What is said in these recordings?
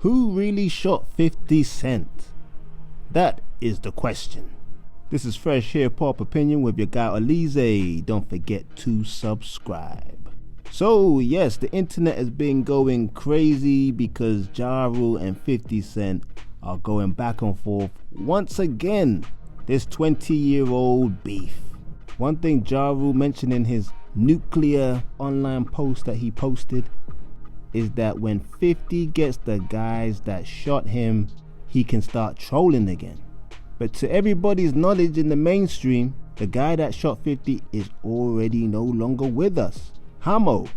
Who really shot 50 Cent? That is the question. This is Fresh Hiphop Opinion with your guy Alize. Don't forget to subscribe. So yes, the internet has been going crazy because Ja Rule and 50 Cent are going back and forth once again. This 20-year-old beef. One thing Ja Rule mentioned in his nuclear online post that he posted is that when 50 gets the guys that shot him, he can start trolling again. But to everybody's knowledge in the mainstream, the guy that shot 50 is already no longer with us. Hamo,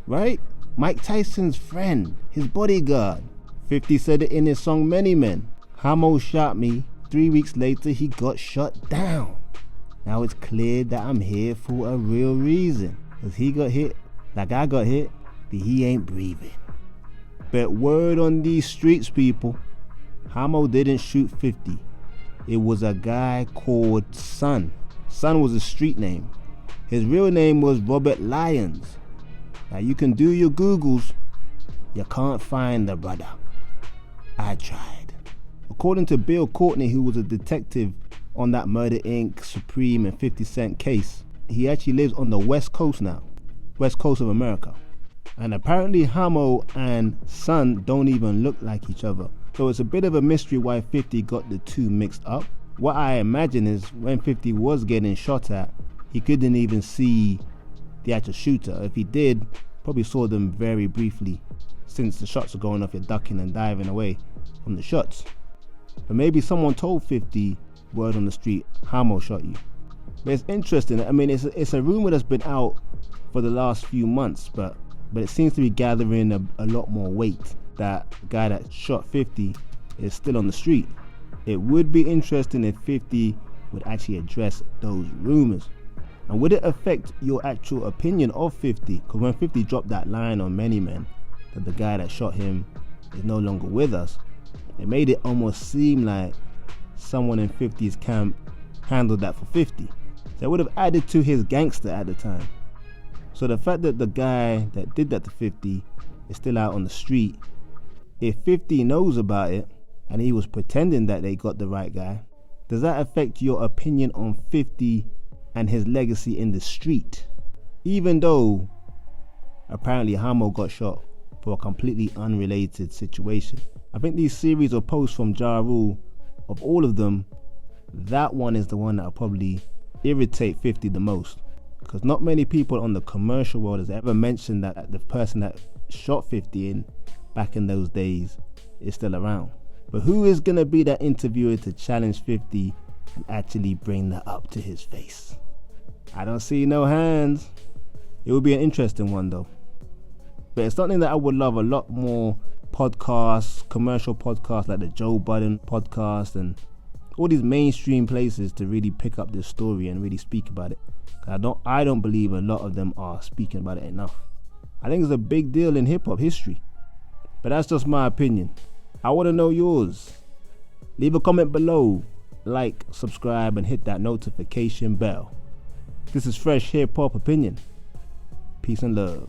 right? Mike Tyson's friend, his bodyguard. 50 said it in his song Many Men. Hamo shot me. 3 weeks later, he got shot down. Now it's clear that I'm here for a real reason. Cause he got hit like I got hit, but he ain't breathing. But word on these streets, people, Hamo didn't shoot 50. It was a guy called Sun. Sun was a street name. His real name was Robert Lyons. Now you can do your Googles. You can't find the brother. I tried. According to Bill Courtney, who was a detective on that Murder Inc., Supreme and 50 Cent case, he actually lives on the West Coast now. West Coast of America. And apparently Hamo and Sun don't even look like each other. So it's a bit of a mystery why 50 got the two mixed up. What I imagine is when 50 was getting shot at, he couldn't even see the actual shooter. If he did, probably saw them very briefly, since the shots are going off, you're ducking and diving away from the shots. But maybe someone told 50, word on the street, Hamo shot you. But it's interesting. I mean, it's a rumor that's been out for the last few months, but it seems to be gathering a lot more weight. That guy that shot 50 is still on the street. It would be interesting if 50 would actually address those rumors. And would it affect your actual opinion of 50? Because when 50 dropped that line on Many Men, that the guy that shot him is no longer with us, it made it almost seem like someone in 50's camp handled that for 50. That would have added to his gangster at the time. So the fact that the guy that did that to 50 is still out on the street, if 50 knows about it and he was pretending that they got the right guy, does that affect your opinion on 50 and his legacy in the street? Even though apparently Hamo got shot for a completely unrelated situation. I think these series of posts from Ja Rule, of all of them, that one is the one that will probably irritate 50 the most. Because not many people on the commercial world has ever mentioned that the person that shot 50 back in those days is still around. But who is going to be that interviewer to challenge 50 and actually bring that up to his face? I don't see no hands. It would be an interesting one though. But it's something that I would love a lot more podcasts, commercial podcasts like the Joe Budden podcast and all these mainstream places to really pick up this story and really speak about it. I don't believe a lot of them are speaking about it enough. I think it's a big deal in hip-hop history. But that's just my opinion. I want to know yours. Leave a comment below, like, subscribe, and hit that notification bell. This is Fresh Hip Hop Opinion. Peace and love.